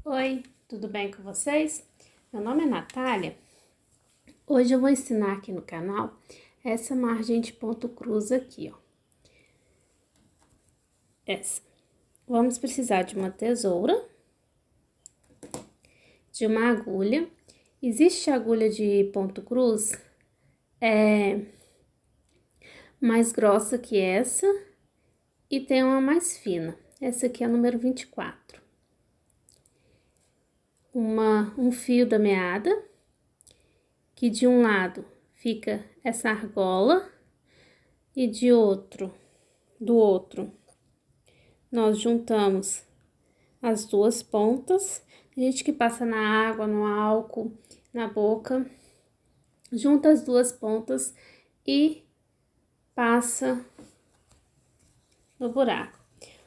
Oi, tudo bem com vocês? Meu nome é Natália. Hoje eu vou ensinar aqui no canal essa margem de ponto cruz aqui, ó. Essa. Vamos precisar de uma tesoura, de uma agulha. Existe agulha de ponto cruz mais grossa que essa e tem uma mais fina. Essa aqui é a número 24. Um fio da meada, que de um lado fica essa argola e do outro, nós juntamos as duas pontas. A gente que passa na água, no álcool, na boca, junta as duas pontas e passa no buraco.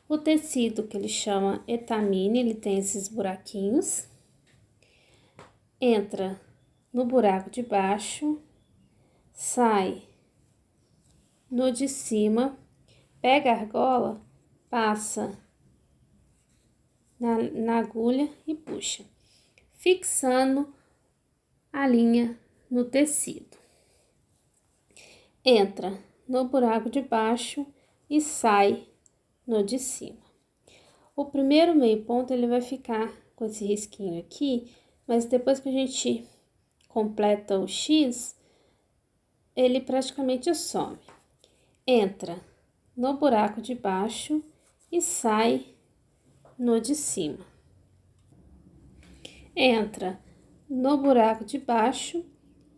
O tecido que ele chama etamine, ele tem esses buraquinhos. Entra no buraco de baixo, sai no de cima, pega a argola, passa na agulha e puxa, fixando a linha no tecido. Entra no buraco de baixo e sai no de cima. O primeiro meio ponto ele vai ficar com esse risquinho aqui, mas depois que a gente completa o X, ele praticamente some. Entra no buraco de baixo e sai no de cima. Entra no buraco de baixo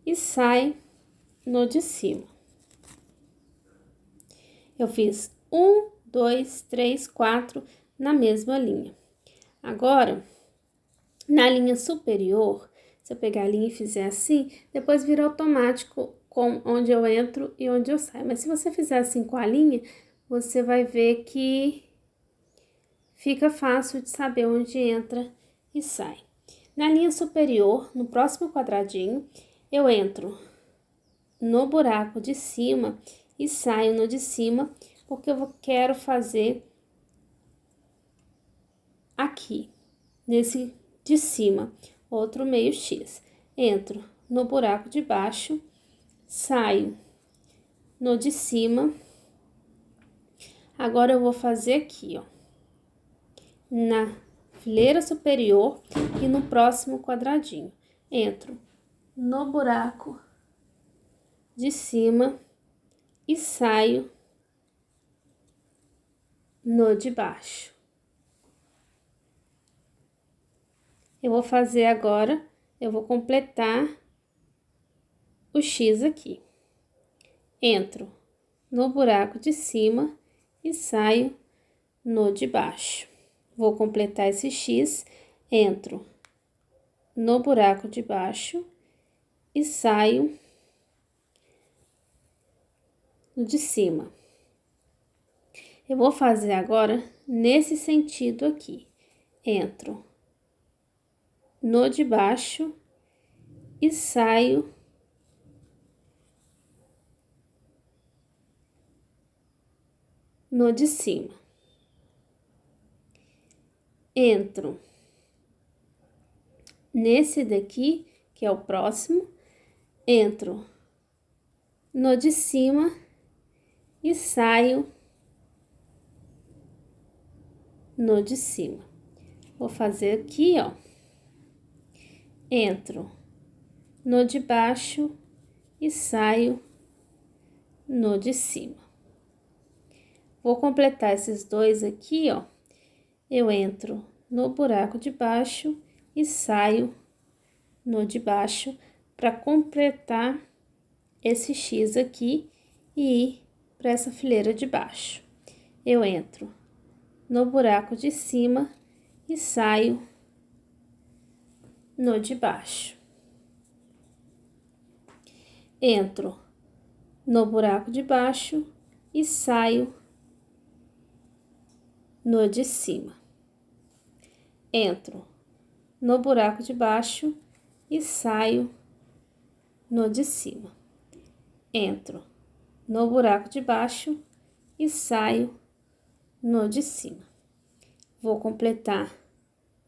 e sai no de cima. Eu fiz 1, 2, 3, 4 na mesma linha. Agora, na linha superior, se eu pegar a linha e fizer assim, depois vira automático com onde eu entro e onde eu saio. Mas se você fizer assim com a linha, você vai ver que fica fácil de saber onde entra e sai. Na linha superior, no próximo quadradinho, eu entro no buraco de cima e saio no de cima, porque eu quero fazer aqui, nesse de cima, outro meio X. Entro no buraco de baixo, saio no de cima. Agora, eu vou fazer aqui, ó, na fileira superior e no próximo quadradinho. Entro no buraco de cima e saio no de baixo. Eu vou fazer agora, eu vou completar o X aqui. Entro no buraco de cima e saio no de baixo. Vou completar esse X, entro no buraco de baixo e saio no de cima. Eu vou fazer agora nesse sentido aqui. Entro no de baixo e saio no de cima. Entro nesse daqui, que é o próximo, entro no de cima e saio no de cima. Vou fazer aqui, ó. Entro no de baixo e saio no de cima. Vou completar esses dois aqui, ó. Eu entro no buraco de baixo e saio no de baixo para completar esse X aqui e ir para essa fileira de baixo. Eu entro no buraco de cima e saio no de baixo. Entro no buraco de baixo e saio no de cima. Entro no buraco de baixo e saio no de cima. Entro no buraco de baixo e saio no de cima. Vou completar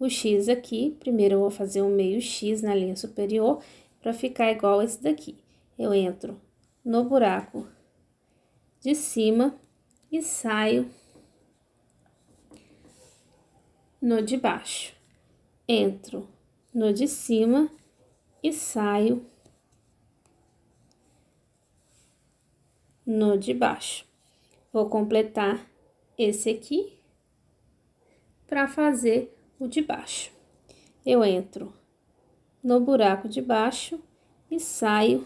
o X aqui. Primeiro eu vou fazer um meio X na linha superior para ficar igual esse daqui. Eu entro no buraco de cima e saio no de baixo. Entro no de cima e saio no de baixo. Vou completar esse aqui para fazer o de baixo. Eu entro no buraco de baixo e saio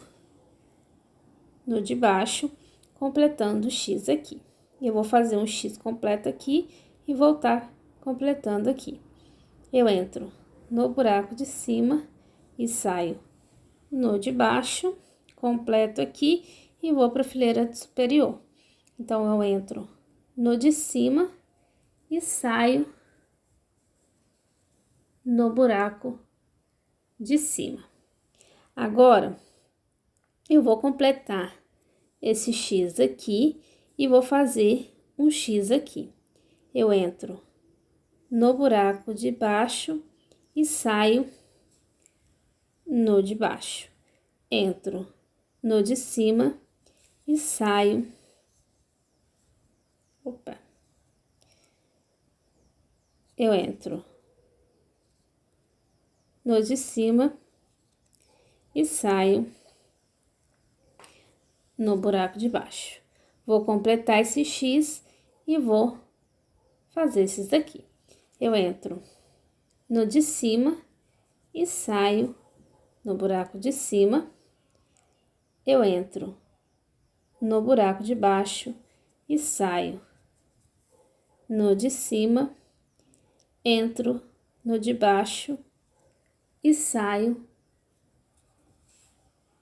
no de baixo, completando o X aqui. Eu vou fazer um X completo aqui e voltar completando aqui. Eu entro no buraco de cima e saio no de baixo, completo aqui e vou para a fileira superior. Então, eu entro no de cima e saio no buraco de cima. Agora, eu vou completar esse X aqui e vou fazer um X aqui. Eu entro no buraco de baixo e saio no de baixo. Entro no de cima e saio. Opa. Eu entro no de cima e saio no buraco de baixo. Vou completar esse X e vou fazer esses daqui. Eu entro no de cima e saio no buraco de cima. Eu entro no buraco de baixo e saio no de cima. Entro no de baixo e saio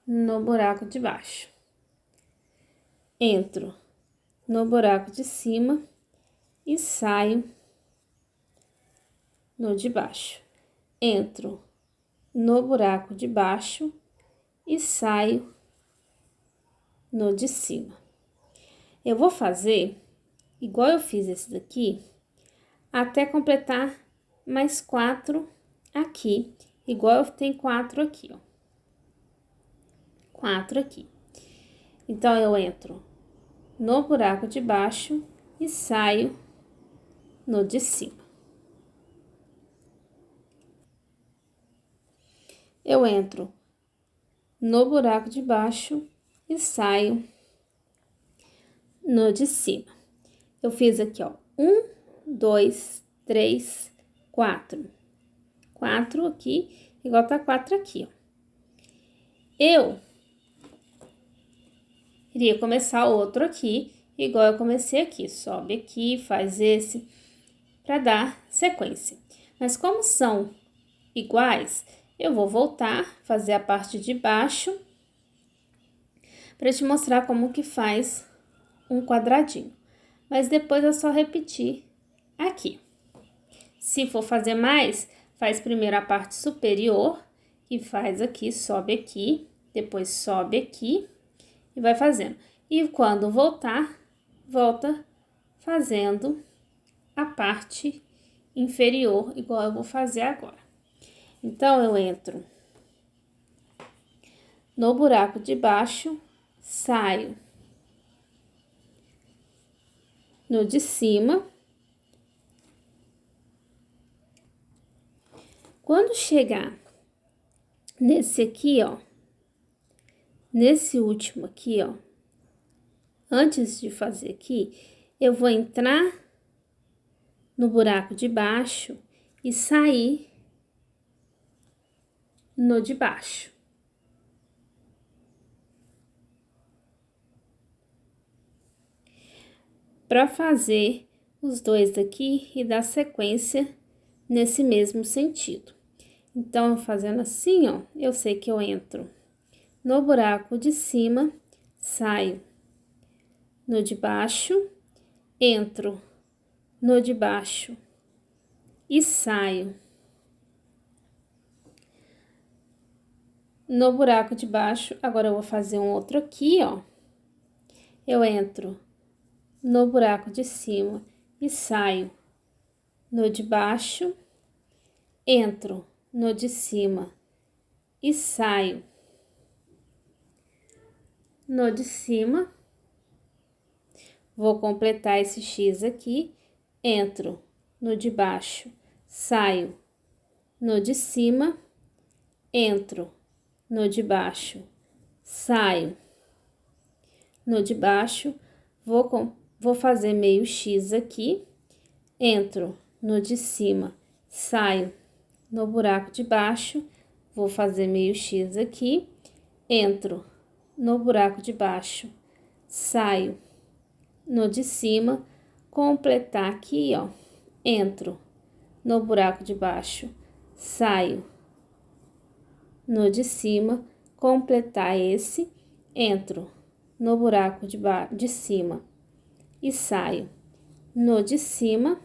no buraco de baixo. Entro no buraco de cima e saio no de baixo. Entro no buraco de baixo e saio no de cima. Eu vou fazer igual eu fiz esse daqui, até completar mais 4 aqui, igual eu tenho 4 aqui, ó. 4 aqui. Então, eu entro no buraco de baixo e saio no de cima. Eu entro no buraco de baixo e saio no de cima. Eu fiz aqui, ó, 1, 2, 3, 4. 4 aqui, igual tá 4 aqui, ó. Eu iria começar outro aqui, igual eu comecei aqui. Sobe aqui, faz esse, para dar sequência. Mas como são iguais, eu vou voltar, fazer a parte de baixo, para te mostrar como que faz um quadradinho. Mas depois é só repetir aqui. Se for fazer mais, faz primeiro a parte superior, e faz aqui, sobe aqui, depois sobe aqui, e vai fazendo. E quando voltar, volta fazendo a parte inferior, igual eu vou fazer agora. Então, eu entro no buraco de baixo, saio no de cima. Quando chegar nesse aqui, ó, nesse último aqui, ó, antes de fazer aqui, eu vou entrar no buraco de baixo e sair no de baixo. Para fazer os dois aqui e dar sequência nesse mesmo sentido. Então, fazendo assim, ó, eu sei que eu entro no buraco de cima, saio no de baixo, entro no de baixo e saio no buraco de baixo. Agora, eu vou fazer um outro aqui, ó. Eu entro no buraco de cima e saio no de baixo, entro no de cima e saio no de cima. Vou completar esse X aqui, entro no de baixo, saio no de cima, entro no de baixo, saio no de baixo, vou fazer meio X aqui, entro no de cima, saio no buraco de baixo, vou fazer meio X aqui, entro no buraco de baixo, saio no de cima, completar aqui, ó, entro no buraco de baixo, saio no de cima, completar esse, entro no buraco de cima e saio no de cima.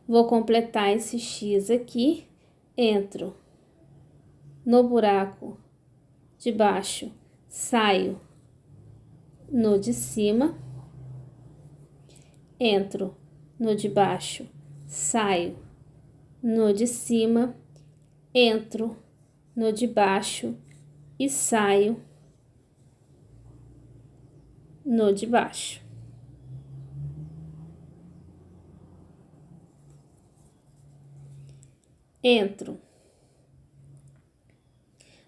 Vou completar esse X aqui, entro no buraco de baixo, saio no de cima, entro no de baixo, saio no de cima, entro no de baixo e saio no de baixo. Entro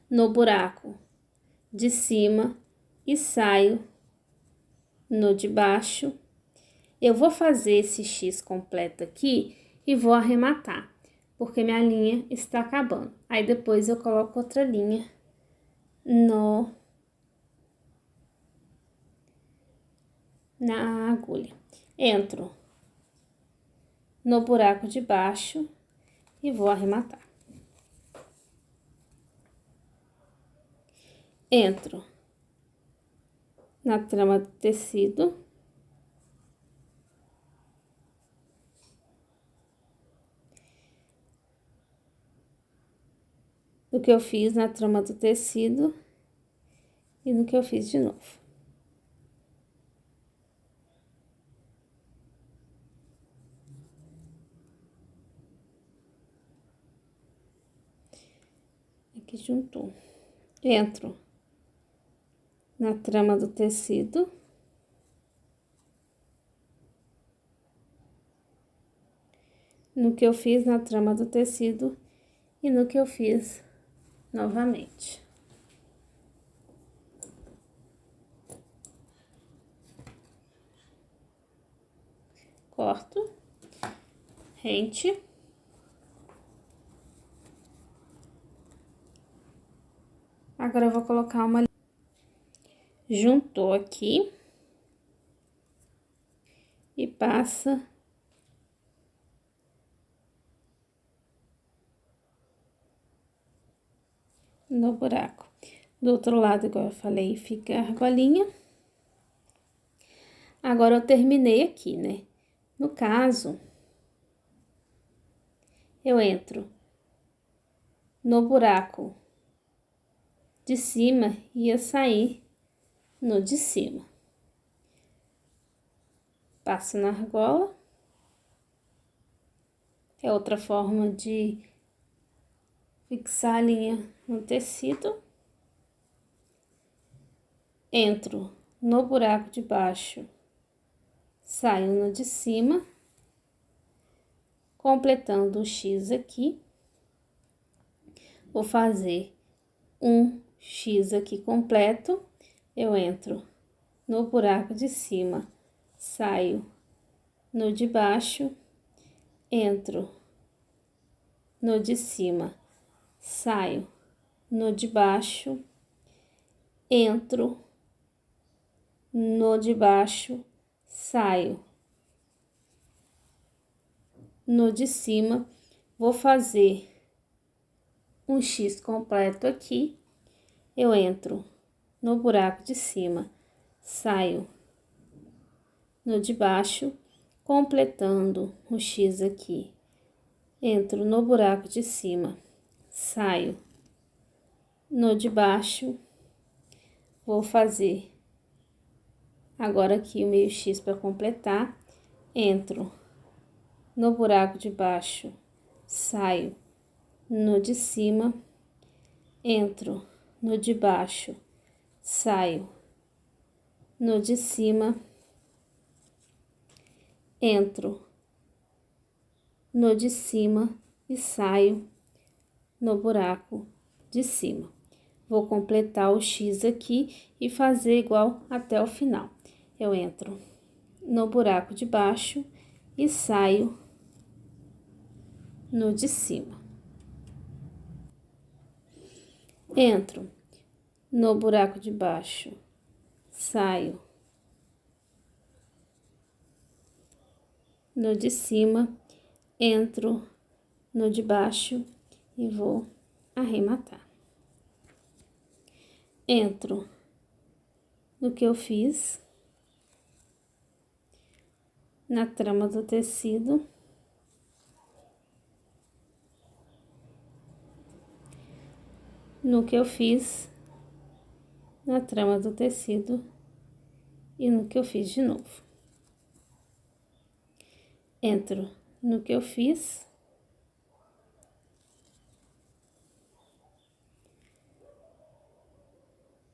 no buraco de cima e saio no de baixo. Eu vou fazer esse X completo aqui e vou arrematar, porque minha linha está acabando. Aí depois eu coloco outra linha na agulha. Entro no buraco de baixo e vou arrematar. Entro na trama do tecido. Do que eu fiz na trama do tecido e no que eu fiz de novo. Aqui juntou. Entro na trama do tecido. No que eu fiz na trama do tecido e no que eu fiz novamente. Corto, rente. Agora eu vou colocar uma... Juntou aqui. E passa... no buraco. Do outro lado, igual eu falei, fica a argolinha. Agora, eu terminei aqui, né? No caso, eu entro no buraco de cima e ia sair no de cima. Passo na argola. É outra forma de fixar a linha no tecido. Entro no buraco de baixo, saio no de cima, completando o X aqui. Vou fazer um X aqui completo. Eu entro no buraco de cima, saio no de baixo, entro no de cima, saio no de baixo, entro no de baixo, saio no de cima. Vou fazer um X completo aqui. Eu entro no buraco de cima, saio no de baixo, completando o X aqui. Entro no buraco de cima, saio no de baixo. Vou fazer agora aqui o meio X para completar. Entro no buraco de baixo, saio no de cima, entro no de baixo, saio no de cima, entro no de cima e saio no buraco de cima. Vou completar o X aqui e fazer igual até o final. Eu entro no buraco de baixo e saio no de cima. Entro no buraco de baixo, saio no de cima, entro no de baixo e vou arrematar. Entro no que eu fiz, na trama do tecido, no que eu fiz, na trama do tecido e no que eu fiz de novo. Entro no que eu fiz,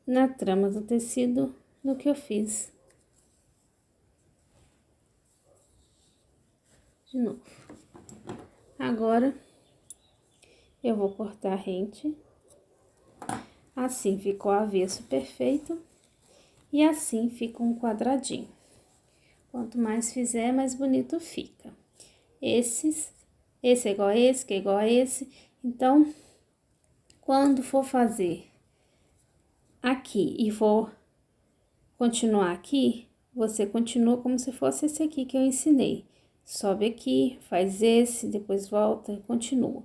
na trama do tecido, no que eu fiz de novo. Agora, eu vou cortar rente. Assim ficou o avesso perfeito e assim fica um quadradinho. Quanto mais fizer, mais bonito fica. Esse é igual a esse, que é igual a esse. Então, quando for fazer aqui e for continuar aqui, você continua como se fosse esse aqui que eu ensinei. Sobe aqui, faz esse, depois volta e continua.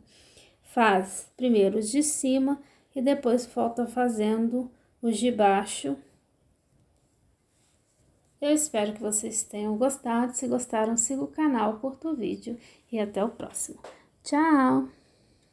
Faz primeiro os de cima e depois volta fazendo os de baixo. Eu espero que vocês tenham gostado. Se gostaram, siga o canal, curta o vídeo e até o próximo. Tchau!